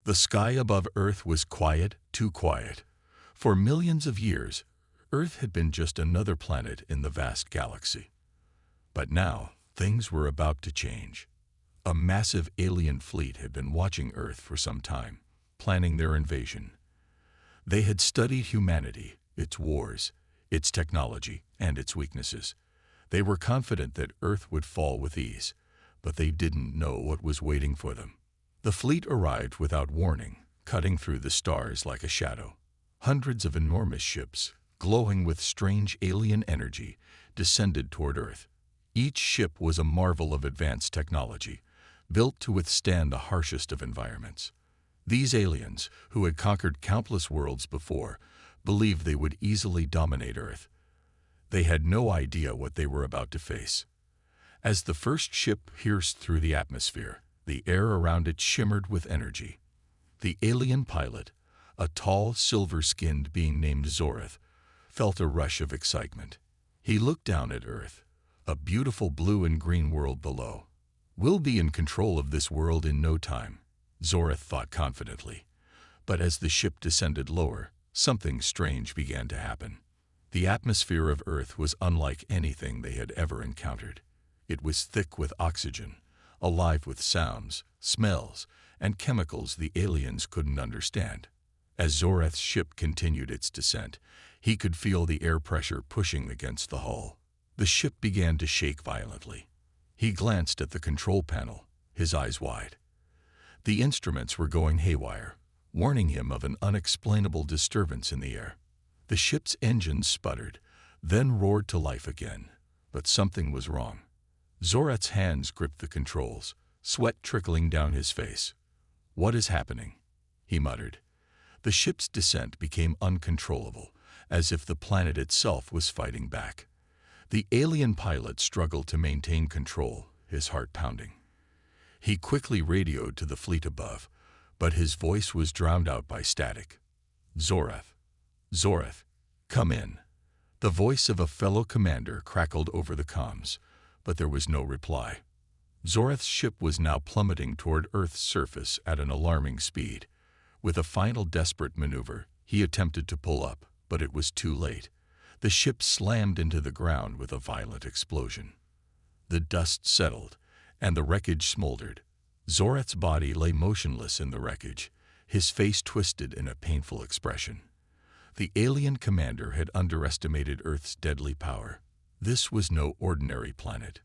The sky above Earth was quiet, too quiet. For millions of years, Earth had been just another planet in the vast galaxy. But now, things were about to change. A massive alien fleet had been watching Earth for some time, planning their invasion. They had studied humanity, its wars, its technology, and its weaknesses. They were confident that Earth would fall with ease, but they didn't know what was waiting for them. The fleet arrived without warning, cutting through the stars like a shadow. Hundreds of enormous ships, glowing with strange alien energy, descended toward Earth. Each ship was a marvel of advanced technology, built to withstand the harshest of environments. These aliens, who had conquered countless worlds before, believed they would easily dominate Earth. They had no idea what they were about to face. As the first ship pierced through the atmosphere, the air around it shimmered with energy. The alien pilot, a tall, silver-skinned being named Zorath, felt a rush of excitement. He looked down at Earth, a beautiful blue and green world below. "We'll be in control of this world in no time," Zorath thought confidently. But as the ship descended lower, something strange began to happen. The atmosphere of Earth was unlike anything they had ever encountered. It was thick with oxygen, alive with sounds, smells, and chemicals the aliens couldn't understand. As Zorath's ship continued its descent, he could feel the air pressure pushing against the hull. The ship began to shake violently. He glanced at the control panel, his eyes wide. The instruments were going haywire, warning him of an unexplainable disturbance in the air. The ship's engines sputtered, then roared to life again. But something was wrong. Zorath's hands gripped the controls, sweat trickling down his face. "What is happening?" he muttered. The ship's descent became uncontrollable, as if the planet itself was fighting back. The alien pilot struggled to maintain control, his heart pounding. He quickly radioed to the fleet above, but his voice was drowned out by static. "Zorath! Zorath! Come in!" The voice of a fellow commander crackled over the comms, but there was no reply. Zorath's ship was now plummeting toward Earth's surface at an alarming speed. With a final desperate maneuver, he attempted to pull up, but it was too late. The ship slammed into the ground with a violent explosion. The dust settled, and the wreckage smoldered. Zorath's body lay motionless in the wreckage, his face twisted in a painful expression. The alien commander had underestimated Earth's deadly power. This was no ordinary planet.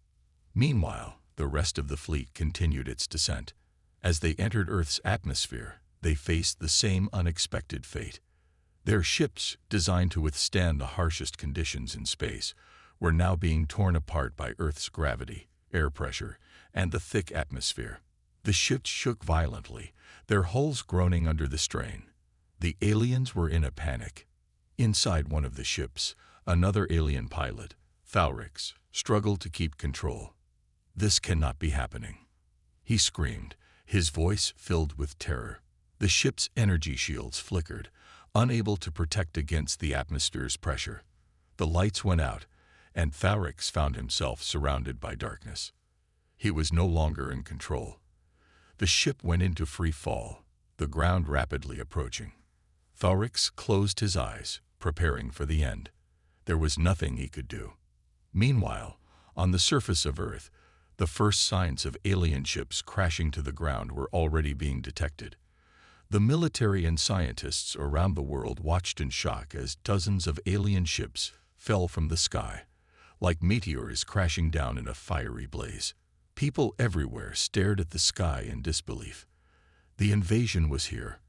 Meanwhile, the rest of the fleet continued its descent. As they entered Earth's atmosphere, they faced the same unexpected fate. Their ships, designed to withstand the harshest conditions in space, were now being torn apart by Earth's gravity, air pressure, and the thick atmosphere. The ships shook violently, their hulls groaning under the strain. The aliens were in a panic. Inside one of the ships, another alien pilot, Thaurix, struggled to keep control. "This cannot be happening," he screamed, his voice filled with terror. The ship's energy shields flickered, unable to protect against the atmosphere's pressure. The lights went out, and Thaurix found himself surrounded by darkness. He was no longer in control. The ship went into free fall, the ground rapidly approaching. Thaurix closed his eyes, preparing for the end. There was nothing he could do. Meanwhile, on the surface of Earth, the first signs of alien ships crashing to the ground were already being detected. The military and scientists around the world watched in shock as dozens of alien ships fell from the sky, like meteors crashing down in a fiery blaze. People everywhere stared at the sky in disbelief. The invasion was here,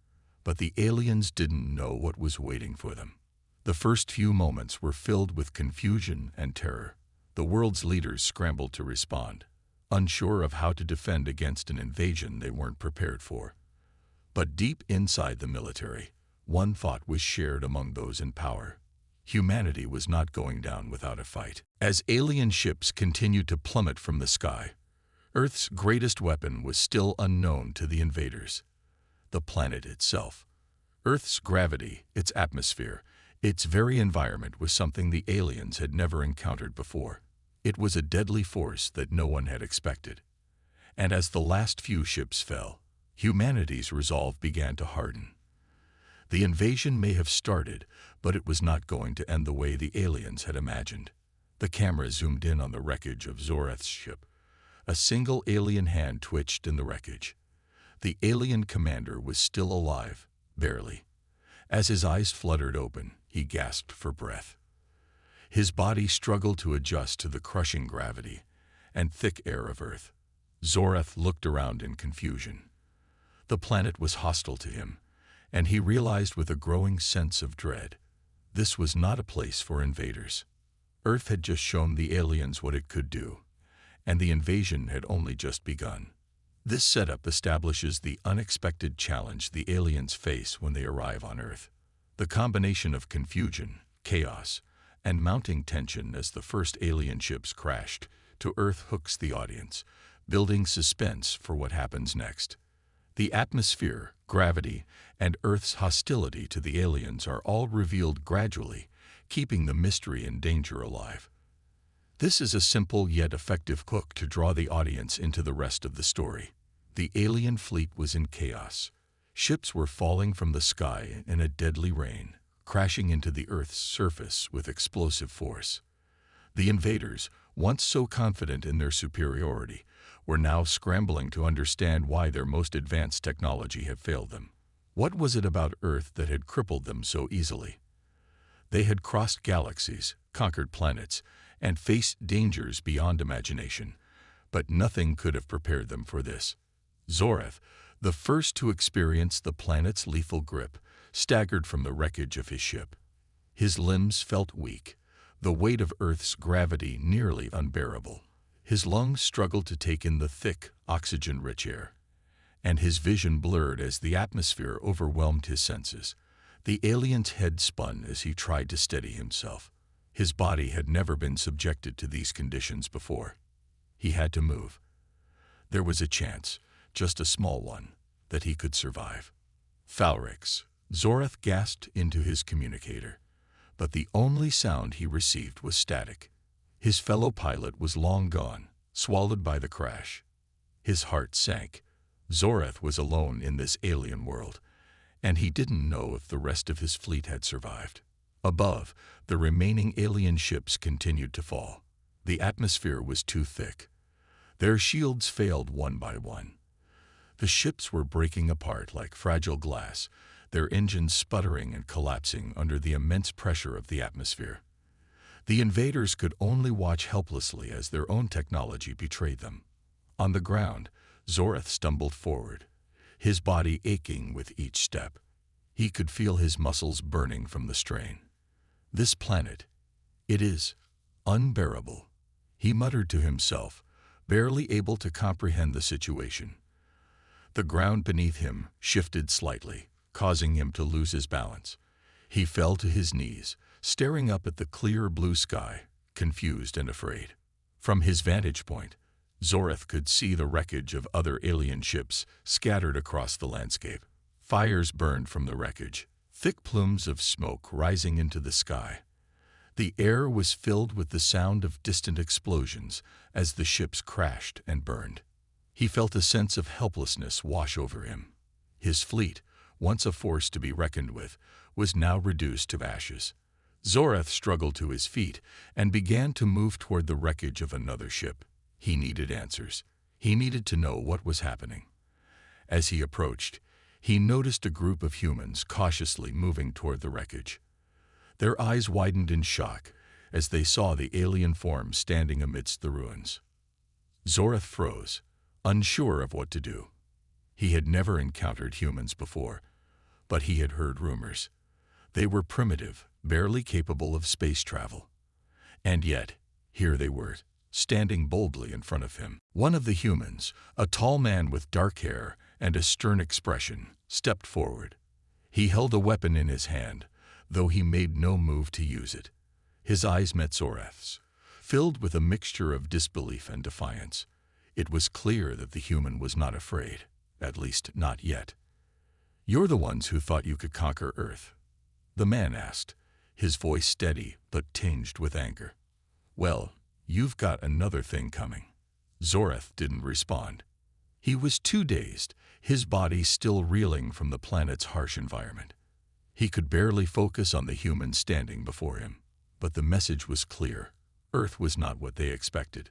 but the aliens didn't know what was waiting for them. The first few moments were filled with confusion and terror. The world's leaders scrambled to respond, unsure of how to defend against an invasion they weren't prepared for. But deep inside the military, one thought was shared among those in power. Humanity was not going down without a fight. As alien ships continued to plummet from the sky, Earth's greatest weapon was still unknown to the invaders: the planet itself. Earth's gravity, its atmosphere, its very environment was something the aliens had never encountered before. It was a deadly force that no one had expected. And as the last few ships fell, Humanity's resolve began to harden. The invasion may have started, but it was not going to end the way the aliens had imagined. The camera zoomed in on the wreckage of Zoreth's ship. A single alien hand twitched in the wreckage. The alien commander was still alive, barely. As his eyes fluttered open, he gasped for breath. His body struggled to adjust to the crushing gravity and thick air of Earth. Zoreth looked around in confusion. The planet was hostile to him, and he realized with a growing sense of dread, this was not a place for invaders. Earth had just shown the aliens what it could do, and the invasion had only just begun. This setup establishes the unexpected challenge the aliens face when they arrive on Earth. The combination of confusion, chaos, and mounting tension as the first alien ships crashed to Earth hooks the audience, building suspense for what happens next. The atmosphere, gravity, and Earth's hostility to the aliens are all revealed gradually, keeping the mystery and danger alive. This is a simple yet effective hook to draw the audience into the rest of the story. The alien fleet was in chaos. Ships were falling from the sky in a deadly rain, crashing into the Earth's surface with explosive force. The invaders, once so confident in their superiority, were now scrambling to understand why their most advanced technology had failed them. What was it about Earth that had crippled them so easily? They had crossed galaxies, conquered planets, and faced dangers beyond imagination, but nothing could have prepared them for this. Zoreth, the first to experience the planet's lethal grip, staggered from the wreckage of his ship. His limbs felt weak, the weight of Earth's gravity nearly unbearable. His lungs struggled to take in the thick, oxygen-rich air, and his vision blurred as the atmosphere overwhelmed his senses. The alien's head spun as he tried to steady himself. His body had never been subjected to these conditions before. He had to move. There was a chance, just a small one, that he could survive. Falrix. Zoreth gasped into his communicator, but the only sound he received was static. His fellow pilot was long gone, swallowed by the crash. His heart sank. Zoreth was alone in this alien world, and he didn't know if the rest of his fleet had survived. Above, the remaining alien ships continued to fall. The atmosphere was too thick. Their shields failed one by one. The ships were breaking apart like fragile glass, their engines sputtering and collapsing under the immense pressure of the atmosphere. The invaders could only watch helplessly as their own technology betrayed them. On the ground, Zoreth stumbled forward, his body aching with each step. He could feel his muscles burning from the strain. This planet, it is unbearable, he muttered to himself, barely able to comprehend the situation. The ground beneath him shifted slightly, causing him to lose his balance. He fell to his knees, staring up at the clear blue sky, confused and afraid. From his vantage point, Zoreth could see the wreckage of other alien ships scattered across the landscape. Fires burned from the wreckage, thick plumes of smoke rising into the sky. The air was filled with the sound of distant explosions as the ships crashed and burned. He felt a sense of helplessness wash over him. His fleet, once a force to be reckoned with, was now reduced to ashes. Zoreth struggled to his feet and began to move toward the wreckage of another ship. He needed answers. He needed to know what was happening. As he approached, he noticed a group of humans cautiously moving toward the wreckage. Their eyes widened in shock as they saw the alien form standing amidst the ruins. Zoreth froze, unsure of what to do. He had never encountered humans before, but he had heard rumors. They were primitive, barely capable of space travel. And yet, here they were, standing boldly in front of him. One of the humans, a tall man with dark hair and a stern expression, stepped forward. He held a weapon in his hand, though he made no move to use it. His eyes met Zoreth's, filled with a mixture of disbelief and defiance. It was clear that the human was not afraid, at least not yet. "You're the ones who thought you could conquer Earth?" the man asked, his voice steady but tinged with anger. "Well, you've got another thing coming." Zoreth didn't respond. He was too dazed, his body still reeling from the planet's harsh environment. He could barely focus on the humans standing before him. But the message was clear. Earth was not what they expected.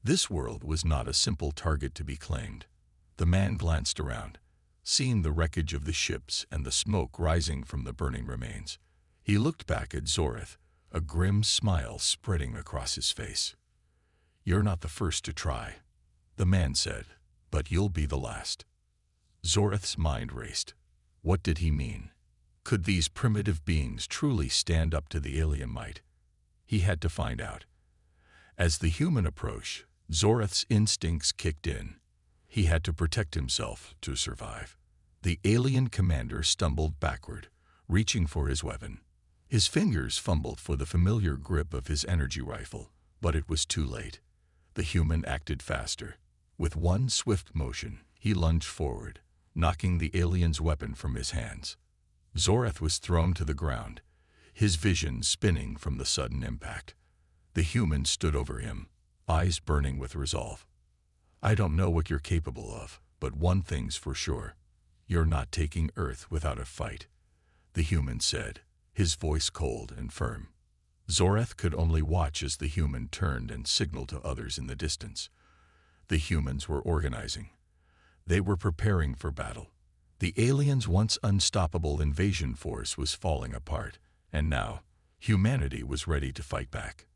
This world was not a simple target to be claimed. The man glanced around, seeing the wreckage of the ships and the smoke rising from the burning remains. He looked back at Zorath, a grim smile spreading across his face. "You're not the first to try," the man said, "but you'll be the last." Zorath's mind raced. What did he mean? Could these primitive beings truly stand up to the alien might? He had to find out. As the human approached, Zorath's instincts kicked in. He had to protect himself to survive. The alien commander stumbled backward, reaching for his weapon. His fingers fumbled for the familiar grip of his energy rifle, but it was too late. The human acted faster. With one swift motion, he lunged forward, knocking the alien's weapon from his hands. Zorath was thrown to the ground, his vision spinning from the sudden impact. The human stood over him, eyes burning with resolve. "I don't know what you're capable of, but one thing's for sure. You're not taking Earth without a fight," the human said, his voice cold and firm. Zorath could only watch as the human turned and signaled to others in the distance. The humans were organizing. They were preparing for battle. The aliens' once unstoppable invasion force was falling apart, and now humanity was ready to fight back.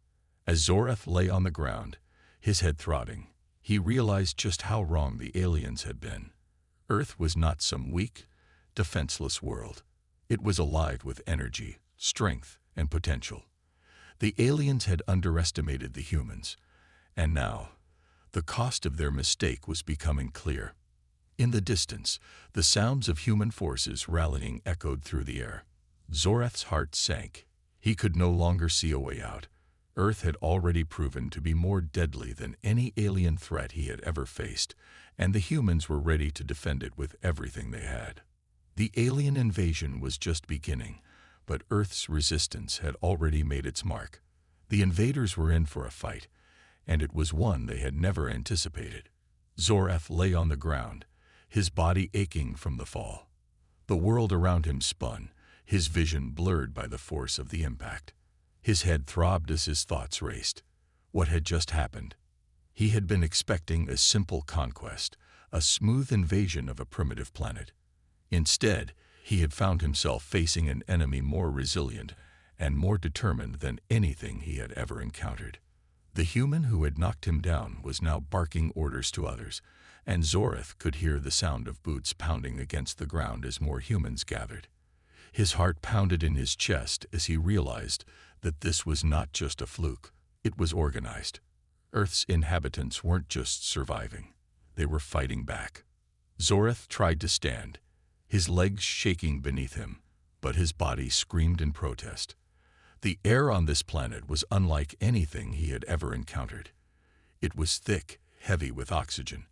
As Zorath lay on the ground, his head throbbing, he realized just how wrong the aliens had been. Earth was not some weak, defenseless world. It was alive with energy, strength, and potential. The aliens had underestimated the humans, and now the cost of their mistake was becoming clear. In the distance, the sounds of human forces rallying echoed through the air. Zorath's heart sank. He could no longer see a way out. Earth had already proven to be more deadly than any alien threat he had ever faced, and the humans were ready to defend it with everything they had. The alien invasion was just beginning, but Earth's resistance had already made its mark. The invaders were in for a fight, and it was one they had never anticipated. Zorath lay on the ground, his body aching from the fall. The world around him spun, his vision blurred by the force of the impact. His head throbbed as his thoughts raced. What had just happened? He had been expecting a simple conquest, a smooth invasion of a primitive planet. Instead, he had found himself facing an enemy more resilient and more determined than anything he had ever encountered. The human who had knocked him down was now barking orders to others, and Zorath could hear the sound of boots pounding against the ground as more humans gathered. His heart pounded in his chest as he realized that this was not just a fluke, it was organized. Earth's inhabitants weren't just surviving, they were fighting back. Zorath tried to stand, his legs shaking beneath him, but his body screamed in protest. The air on this planet was unlike anything he had ever encountered. It was thick, heavy with oxygen,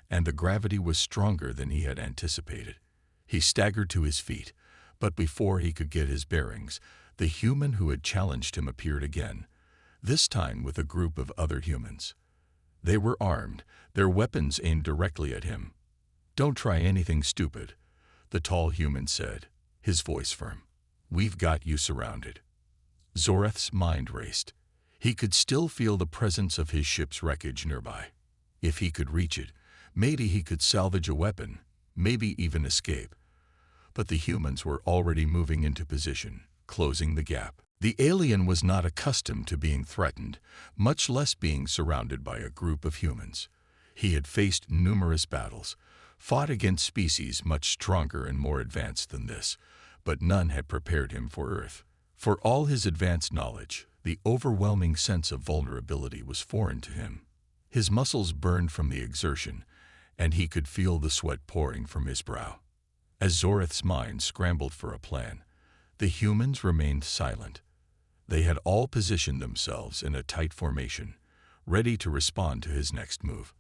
and the gravity was stronger than he had anticipated. He staggered to his feet, but before he could get his bearings, the human who had challenged him appeared again, this time with a group of other humans. They were armed, their weapons aimed directly at him. "Don't try anything stupid," the tall human said, his voice firm. "We've got you surrounded." Zorath's mind raced. He could still feel the presence of his ship's wreckage nearby. If he could reach it, maybe he could salvage a weapon, maybe even escape. But the humans were already moving into position, closing the gap. The alien was not accustomed to being threatened, much less being surrounded by a group of humans. He had faced numerous battles, fought against species much stronger and more advanced than this, but none had prepared him for Earth. For all his advanced knowledge, the overwhelming sense of vulnerability was foreign to him. His muscles burned from the exertion, and he could feel the sweat pouring from his brow. As Zorath's mind scrambled for a plan, the humans remained silent. They had all positioned themselves in a tight formation, ready to respond to his next move.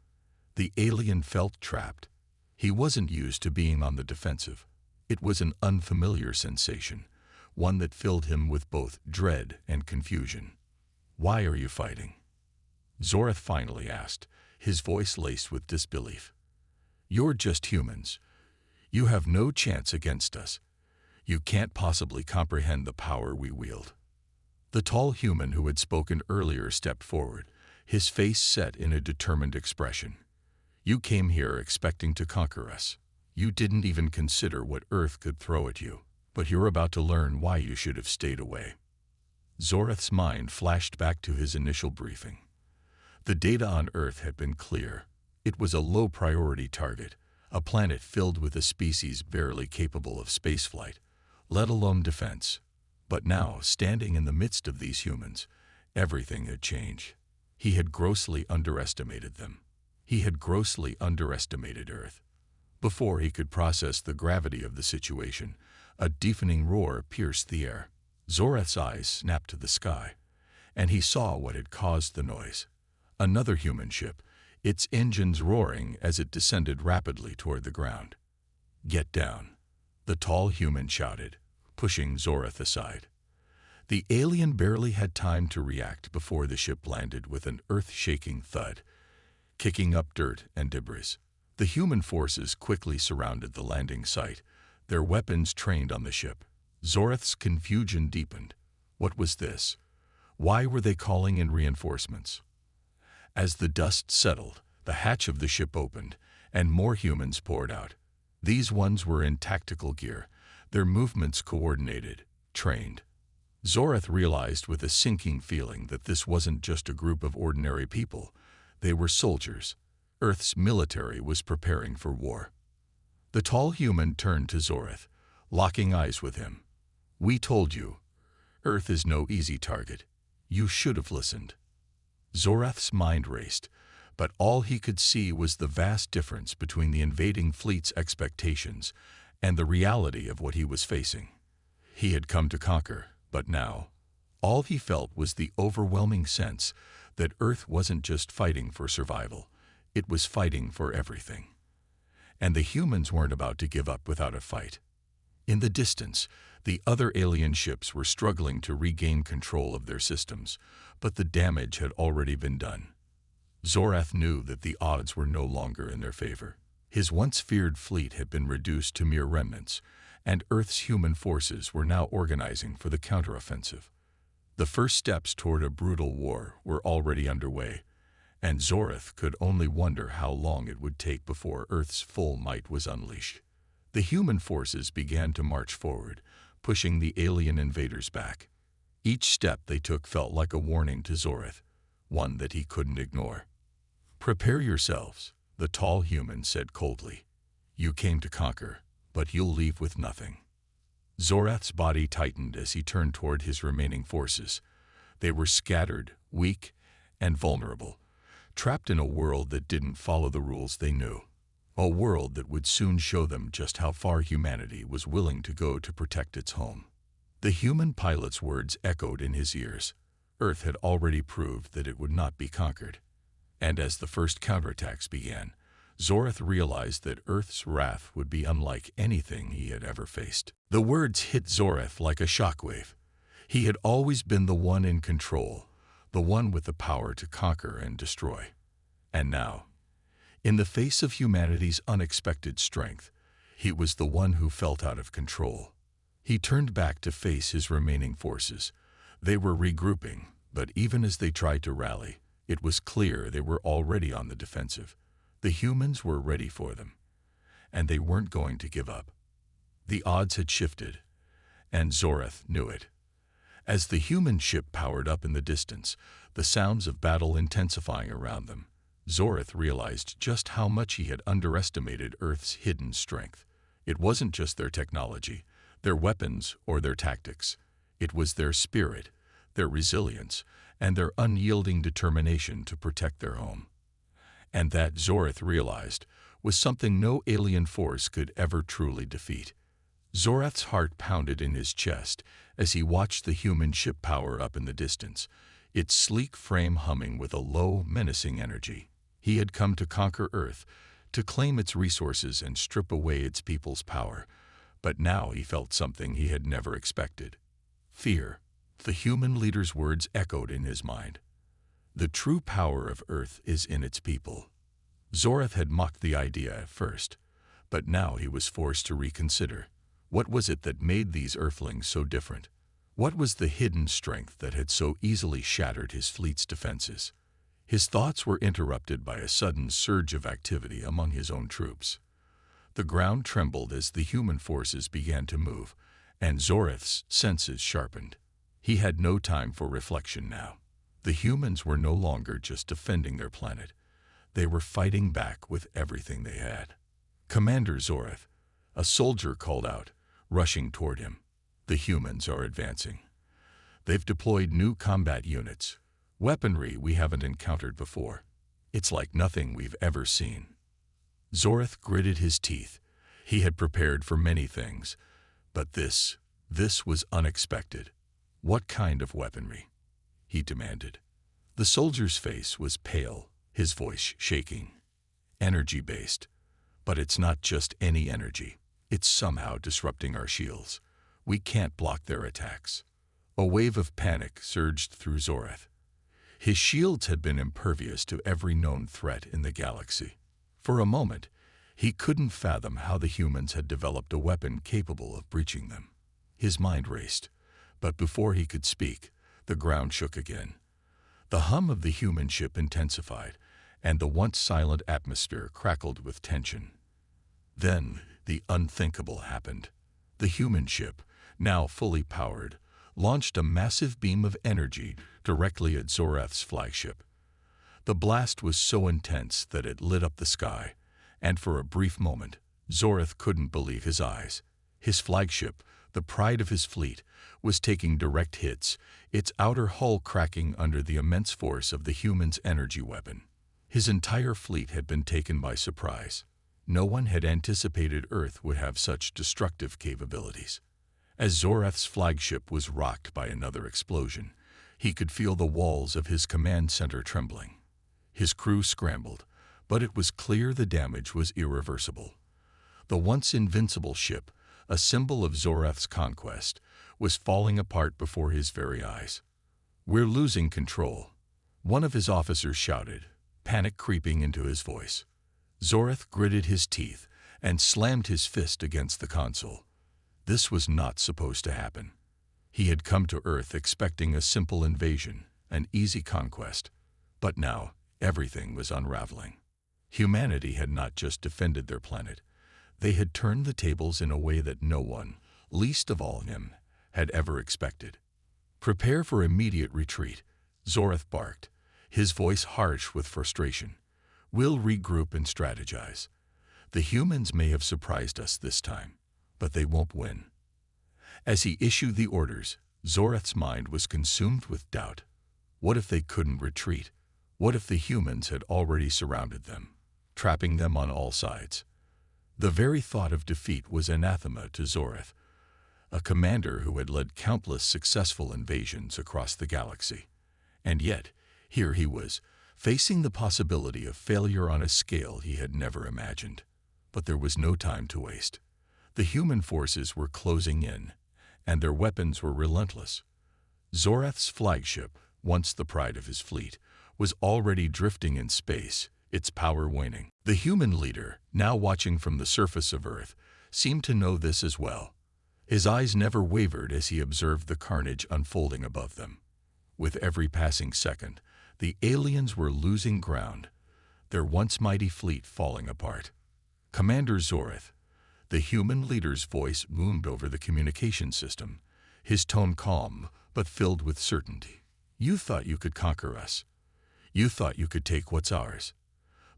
The alien felt trapped. He wasn't used to being on the defensive. It was an unfamiliar sensation, one that filled him with both dread and confusion. "Why are you fighting?" Zorath finally asked, his voice laced with disbelief. "You're just humans. You have no chance against us. You can't possibly comprehend the power we wield." The tall human who had spoken earlier stepped forward, his face set in a determined expression. "You came here expecting to conquer us. You didn't even consider what Earth could throw at you, but you're about to learn why you should have stayed away." Zorath's mind flashed back to his initial briefing. The data on Earth had been clear. It was a low-priority target, a planet filled with a species barely capable of spaceflight, let alone defense. But now, standing in the midst of these humans, everything had changed. He had grossly underestimated them. He had grossly underestimated Earth. Before he could process the gravity of the situation, a deafening roar pierced the air. Zorath's eyes snapped to the sky, and he saw what had caused the noise. Another human ship, its engines roaring as it descended rapidly toward the ground. "Get down," the tall human shouted, pushing Zorath aside. The alien barely had time to react before the ship landed with an earth-shaking thud, kicking up dirt and debris. The human forces quickly surrounded the landing site, their weapons trained on the ship. Zorath's confusion deepened. What was this? Why were they calling in reinforcements? As the dust settled, the hatch of the ship opened, and more humans poured out. These ones were in tactical gear, their movements coordinated, trained. Zorath realized with a sinking feeling that this wasn't just a group of ordinary people. They were soldiers. Earth's military was preparing for war. The tall human turned to Zorath, locking eyes with him. "We told you. Earth is no easy target. You should have listened." Zorath's mind raced, but all he could see was the vast difference between the invading fleet's expectations and the reality of what he was facing. He had come to conquer, but now, all he felt was the overwhelming sense that Earth wasn't just fighting for survival, it was fighting for everything. And the humans weren't about to give up without a fight. In the distance, the other alien ships were struggling to regain control of their systems, but the damage had already been done. Zorath knew that the odds were no longer in their favor. His once feared fleet had been reduced to mere remnants, and Earth's human forces were now organizing for the counteroffensive. The first steps toward a brutal war were already underway, and Zorath could only wonder how long it would take before Earth's full might was unleashed. The human forces began to march forward, pushing the alien invaders back. Each step they took felt like a warning to Zorath, one that he couldn't ignore. "Prepare yourselves," the tall human said coldly. "You came to conquer, but you'll leave with nothing." Zorath's body tightened as he turned toward his remaining forces. They were scattered, weak, and vulnerable, trapped in a world that didn't follow the rules they knew. A world that would soon show them just how far humanity was willing to go to protect its home. The human pilot's words echoed in his ears. Earth had already proved that it would not be conquered. And as the first counterattacks began, Zorath realized that Earth's wrath would be unlike anything he had ever faced. The words hit Zorath like a shockwave. He had always been the one in control, the one with the power to conquer and destroy. And now, in the face of humanity's unexpected strength, he was the one who felt out of control. He turned back to face his remaining forces. They were regrouping, but even as they tried to rally, it was clear they were already on the defensive. The humans were ready for them, and they weren't going to give up. The odds had shifted, and Zorath knew it. As the human ship powered up in the distance, the sounds of battle intensifying around them, Zorath realized just how much he had underestimated Earth's hidden strength. It wasn't just their technology, their weapons, or their tactics. It was their spirit, their resilience, and their unyielding determination to protect their home. And that, Zorath realized, was something no alien force could ever truly defeat. Zorath's heart pounded in his chest as he watched the human ship power up in the distance, its sleek frame humming with a low, menacing energy. He had come to conquer Earth, to claim its resources and strip away its people's power. But now he felt something he had never expected. Fear. The human leader's words echoed in his mind. The true power of Earth is in its people. Zorath had mocked the idea at first, but now he was forced to reconsider. What was it that made these Earthlings so different? What was the hidden strength that had so easily shattered his fleet's defenses? His thoughts were interrupted by a sudden surge of activity among his own troops. The ground trembled as the human forces began to move, and Zorath's senses sharpened. He had no time for reflection now. The humans were no longer just defending their planet. They were fighting back with everything they had. "Commander Zorath," a soldier called out, rushing toward him. "The humans are advancing. They've deployed new combat units, weaponry we haven't encountered before. It's like nothing we've ever seen." Zorath gritted his teeth. He had prepared for many things, but this was unexpected. "What kind of weaponry?" he demanded. The soldier's face was pale, his voice shaking. "Energy-based. But it's not just any energy. It's somehow disrupting our shields. We can't block their attacks." A wave of panic surged through Zorath. His shields had been impervious to every known threat in the galaxy. For a moment, he couldn't fathom how the humans had developed a weapon capable of breaching them. His mind raced, but before he could speak, the ground shook again. The hum of the human ship intensified, and the once silent atmosphere crackled with tension. Then, the unthinkable happened. The human ship, now fully powered, launched a massive beam of energy directly at Zorath's flagship. The blast was so intense that it lit up the sky, and for a brief moment, Zorath couldn't believe his eyes. His flagship, the pride of his fleet, was taking direct hits, its outer hull cracking under the immense force of the human's energy weapon. His entire fleet had been taken by surprise. No one had anticipated Earth would have such destructive capabilities. As Zorath's flagship was rocked by another explosion, he could feel the walls of his command center trembling. His crew scrambled, but it was clear the damage was irreversible. The once invincible ship, a symbol of Zorath's conquest, was falling apart before his very eyes. "We're losing control," one of his officers shouted, panic creeping into his voice. Zorath gritted his teeth and slammed his fist against the console. This was not supposed to happen. He had come to Earth expecting a simple invasion, an easy conquest. But now, everything was unraveling. Humanity had not just defended their planet. They had turned the tables in a way that no one, least of all him, had ever expected. "Prepare for immediate retreat," Zorath barked, his voice harsh with frustration. "We'll regroup and strategize. The humans may have surprised us this time, but they won't win." As he issued the orders, Zorath's mind was consumed with doubt. What if they couldn't retreat? What if the humans had already surrounded them, trapping them on all sides? The very thought of defeat was anathema to Zorath, a commander who had led countless successful invasions across the galaxy. And yet, here he was, facing the possibility of failure on a scale he had never imagined. But there was no time to waste. The human forces were closing in, and their weapons were relentless. Zorath's flagship, once the pride of his fleet, was already drifting in space, its power waning. The human leader, now watching from the surface of Earth, seemed to know this as well. His eyes never wavered as he observed the carnage unfolding above them. With every passing second, the aliens were losing ground, their once mighty fleet falling apart. "Commander Zorath," the human leader's voice boomed over the communication system, his tone calm but filled with certainty. "You thought you could conquer us. You thought you could take what's ours.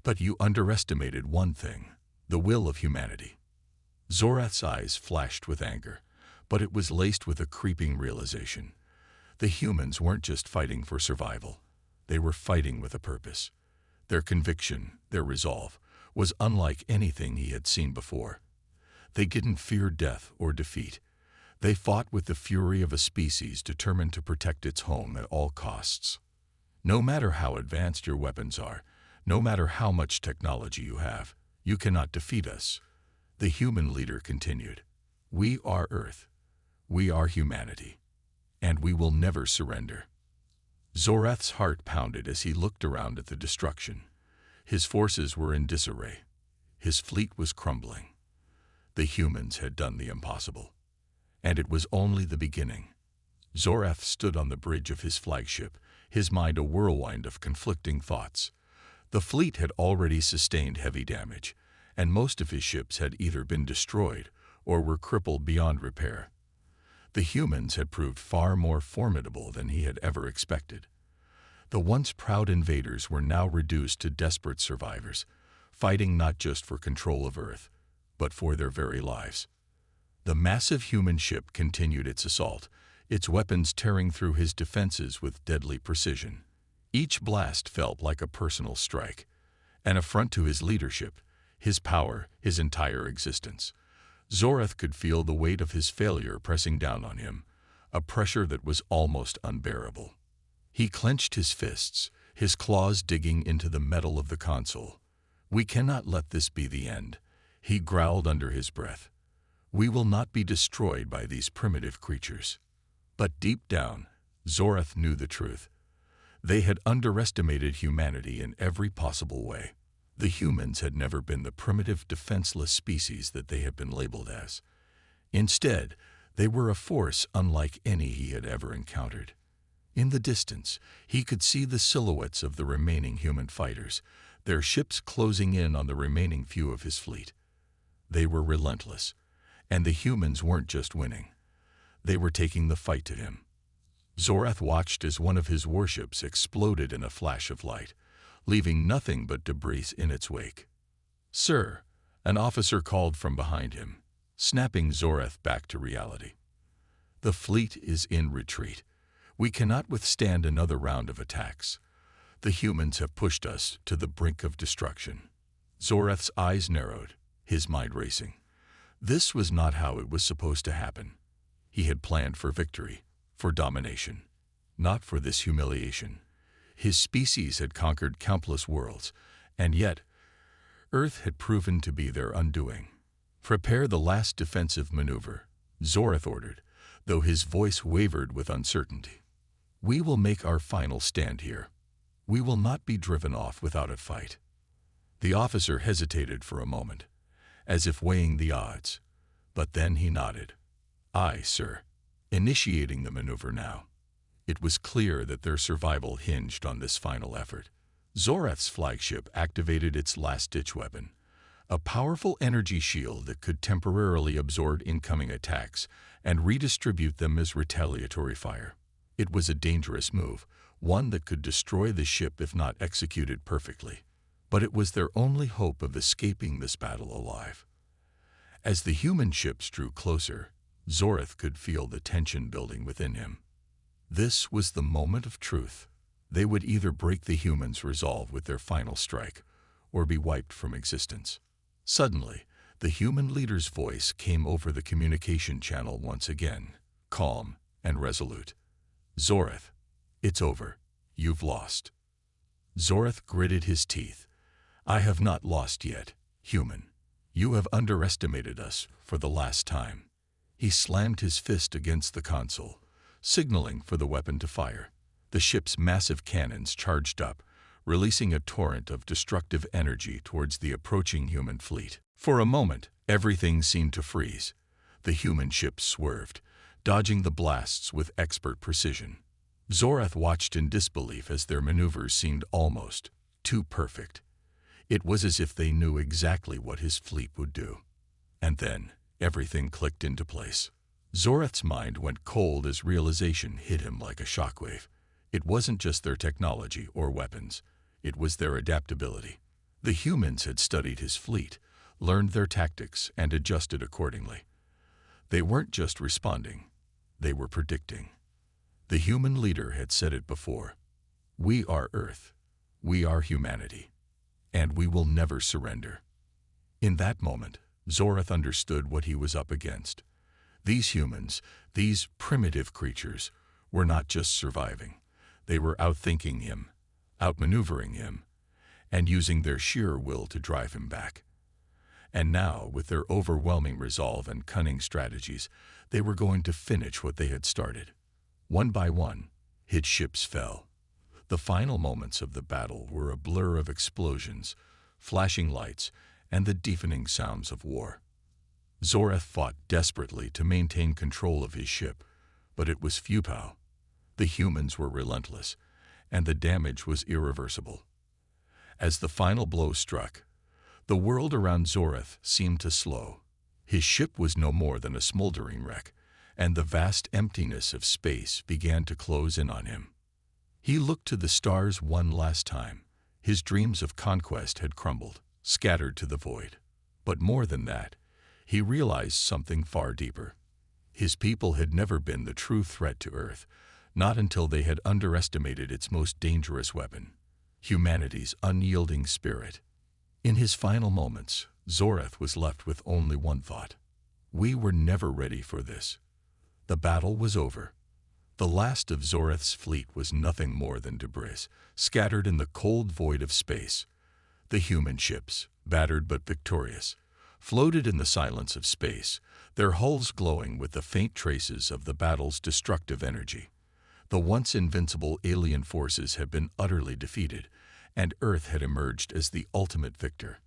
But you underestimated one thing, the will of humanity." Zorath's eyes flashed with anger, but it was laced with a creeping realization. The humans weren't just fighting for survival. They were fighting with a purpose. Their conviction, their resolve, was unlike anything he had seen before. They didn't fear death or defeat. They fought with the fury of a species determined to protect its home at all costs. "No matter how advanced your weapons are, no matter how much technology you have, you cannot defeat us," the human leader continued. "We are Earth. We are humanity. And we will never surrender." Zorath's heart pounded as he looked around at the destruction. His forces were in disarray. His fleet was crumbling. The humans had done the impossible. And it was only the beginning. Zorath stood on the bridge of his flagship, his mind a whirlwind of conflicting thoughts. The fleet had already sustained heavy damage, and most of his ships had either been destroyed or were crippled beyond repair. The humans had proved far more formidable than he had ever expected. The once proud invaders were now reduced to desperate survivors, fighting not just for control of Earth, but for their very lives. The massive human ship continued its assault, its weapons tearing through his defenses with deadly precision. Each blast felt like a personal strike, an affront to his leadership, his power, his entire existence. Zorath could feel the weight of his failure pressing down on him, a pressure that was almost unbearable. He clenched his fists, his claws digging into the metal of the console. "We cannot let this be the end," he growled under his breath. "We will not be destroyed by these primitive creatures." But deep down, Zorath knew the truth. They had underestimated humanity in every possible way. The humans had never been the primitive, defenseless species that they had been labeled as. Instead, they were a force unlike any he had ever encountered. In the distance, he could see the silhouettes of the remaining human fighters, their ships closing in on the remaining few of his fleet. They were relentless, and the humans weren't just winning. They were taking the fight to him. Zorath watched as one of his warships exploded in a flash of light, leaving nothing but debris in its wake. "Sir," an officer called from behind him, snapping Zorath back to reality. "The fleet is in retreat. We cannot withstand another round of attacks. The humans have pushed us to the brink of destruction." Zorath's eyes narrowed, his mind racing. This was not how it was supposed to happen. He had planned for victory, for domination, not for this humiliation. His species had conquered countless worlds, and yet Earth had proven to be their undoing. "Prepare the last defensive maneuver," Zorath ordered, though his voice wavered with uncertainty. "We will make our final stand here. We will not be driven off without a fight." The officer hesitated for a moment, as if weighing the odds, but then he nodded. "Aye, sir," initiating the maneuver now. It was clear that their survival hinged on this final effort. Zorath's flagship activated its last-ditch weapon, a powerful energy shield that could temporarily absorb incoming attacks and redistribute them as retaliatory fire. It was a dangerous move, one that could destroy the ship if not executed perfectly, but it was their only hope of escaping this battle alive. As the human ships drew closer, Zorath could feel the tension building within him. This was the moment of truth. They would either break the humans' resolve with their final strike, or be wiped from existence. Suddenly, the human leader's voice came over the communication channel once again, calm and resolute. "Zorath, it's over. You've lost." Zorath gritted his teeth. "I have not lost yet, human. You have underestimated us for the last time." He slammed his fist against the console, signaling for the weapon to fire. The ship's massive cannons charged up, releasing a torrent of destructive energy towards the approaching human fleet. For a moment, everything seemed to freeze. The human ship swerved, dodging the blasts with expert precision. Zorath watched in disbelief as their maneuvers seemed almost too perfect. It was as if they knew exactly what his fleet would do. And then, everything clicked into place. Zorath's mind went cold as realization hit him like a shockwave. It wasn't just their technology or weapons. It was their adaptability. The humans had studied his fleet, learned their tactics, and adjusted accordingly. They weren't just responding. They were predicting. The human leader had said it before. "We are Earth. We are humanity. And we will never surrender." In that moment, Zorath understood what he was up against. These humans, these primitive creatures, were not just surviving. They were outthinking him, outmaneuvering him, and using their sheer will to drive him back. And now, with their overwhelming resolve and cunning strategies, they were going to finish what they had started. One by one, his ships fell. The final moments of the battle were a blur of explosions, flashing lights, and the deafening sounds of war. Zorath fought desperately to maintain control of his ship, but it was futile. The humans were relentless, and the damage was irreversible. As the final blow struck, the world around Zorath seemed to slow. His ship was no more than a smoldering wreck, and the vast emptiness of space began to close in on him. He looked to the stars one last time. His dreams of conquest had crumbled, scattered to the void. But more than that, he realized something far deeper. His people had never been the true threat to Earth, not until they had underestimated its most dangerous weapon, humanity's unyielding spirit. In his final moments, Zorath was left with only one thought. We were never ready for this. The battle was over. The last of Zorath's fleet was nothing more than debris, scattered in the cold void of space. The human ships, battered but victorious, floated in the silence of space, their hulls glowing with the faint traces of the battle's destructive energy. The once invincible alien forces had been utterly defeated, and Earth had emerged as the ultimate victor.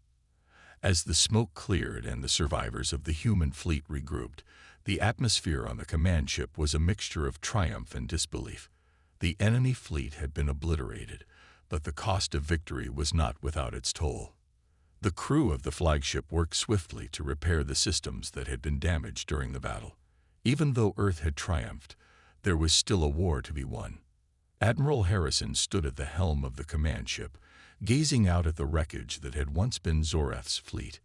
As the smoke cleared and the survivors of the human fleet regrouped, the atmosphere on the command ship was a mixture of triumph and disbelief. The enemy fleet had been obliterated, but the cost of victory was not without its toll. The crew of the flagship worked swiftly to repair the systems that had been damaged during the battle. Even though Earth had triumphed, there was still a war to be won. Admiral Harrison stood at the helm of the command ship, gazing out at the wreckage that had once been Zorath's fleet.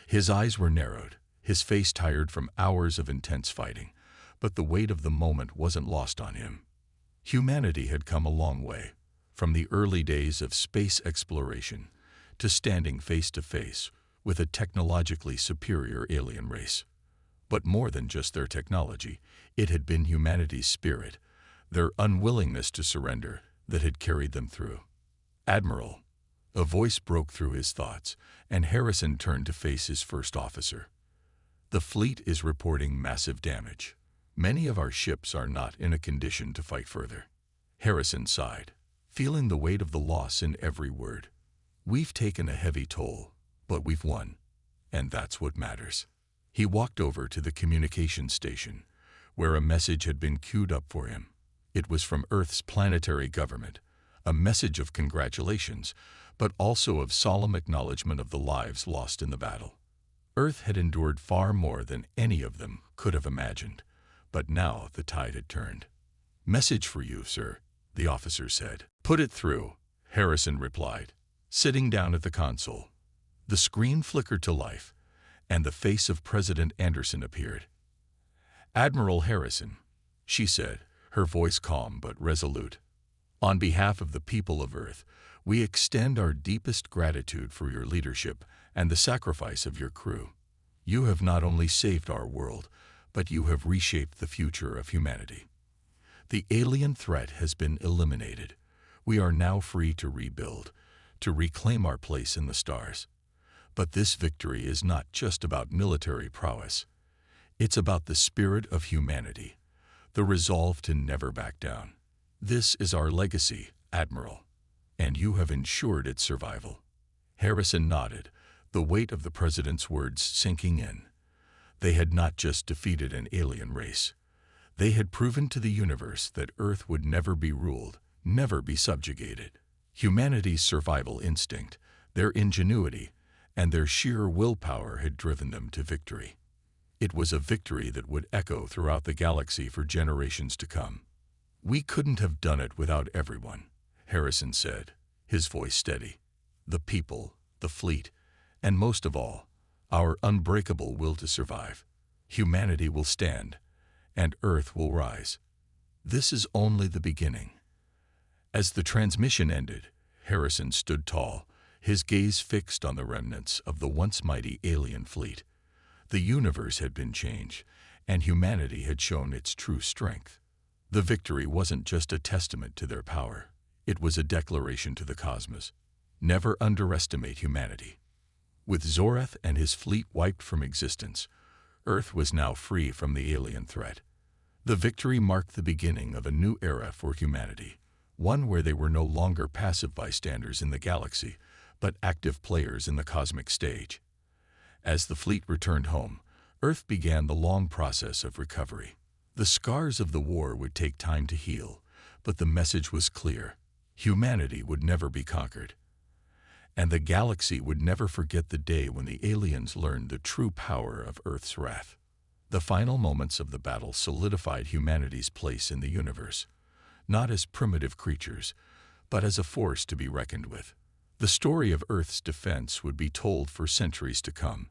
His eyes were narrowed, his face tired from hours of intense fighting, but the weight of the moment wasn't lost on him. Humanity had come a long way, from the early days of space exploration to standing face to face with a technologically superior alien race. But more than just their technology, it had been humanity's spirit, their unwillingness to surrender, that had carried them through. Admiral, a voice broke through his thoughts, and Harrison turned to face his first officer. The fleet is reporting massive damage. Many of our ships are not in a condition to fight further. Harrison sighed, feeling the weight of the loss in every word. We've taken a heavy toll, but we've won, and that's what matters. He walked over to the communications station, where a message had been queued up for him. It was from Earth's planetary government, a message of congratulations, but also of solemn acknowledgement of the lives lost in the battle. Earth had endured far more than any of them could have imagined, but now the tide had turned. "Message for you, sir," the officer said. "Put it through," Harrison replied, sitting down at the console. The screen flickered to life, and the face of President Anderson appeared. "Admiral Harrison," she said, her voice calm but resolute. "On behalf of the people of Earth, we extend our deepest gratitude for your leadership and the sacrifice of your crew. You have not only saved our world, but you have reshaped the future of humanity. The alien threat has been eliminated. We are now free to rebuild, to reclaim our place in the stars. But this victory is not just about military prowess. It's about the spirit of humanity, the resolve to never back down. This is our legacy, Admiral, and you have ensured its survival." Harrison nodded, the weight of the president's words sinking in. They had not just defeated an alien race. They had proven to the universe that Earth would never be ruled, never be subjugated. Humanity's survival instinct, their ingenuity, and their sheer willpower had driven them to victory. It was a victory that would echo throughout the galaxy for generations to come. "We couldn't have done it without everyone," Harrison said, his voice steady. "The people, the fleet, and most of all, our unbreakable will to survive. Humanity will stand, and Earth will rise. This is only the beginning." As the transmission ended, Harrison stood tall, his gaze fixed on the remnants of the once mighty alien fleet. The universe had been changed, and humanity had shown its true strength. The victory wasn't just a testament to their power. It was a declaration to the cosmos. Never underestimate humanity. With Zorath and his fleet wiped from existence, Earth was now free from the alien threat. The victory marked the beginning of a new era for humanity, one where they were no longer passive bystanders in the galaxy, but active players in the cosmic stage. As the fleet returned home, Earth began the long process of recovery. The scars of the war would take time to heal, but the message was clear. Humanity would never be conquered. And the galaxy would never forget the day when the aliens learned the true power of Earth's wrath. The final moments of the battle solidified humanity's place in the universe, not as primitive creatures, but as a force to be reckoned with. The story of Earth's defense would be told for centuries to come,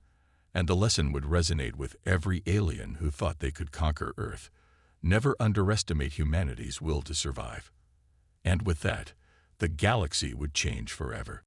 and the lesson would resonate with every alien who thought they could conquer Earth. Never underestimate humanity's will to survive. And with that, the galaxy would change forever.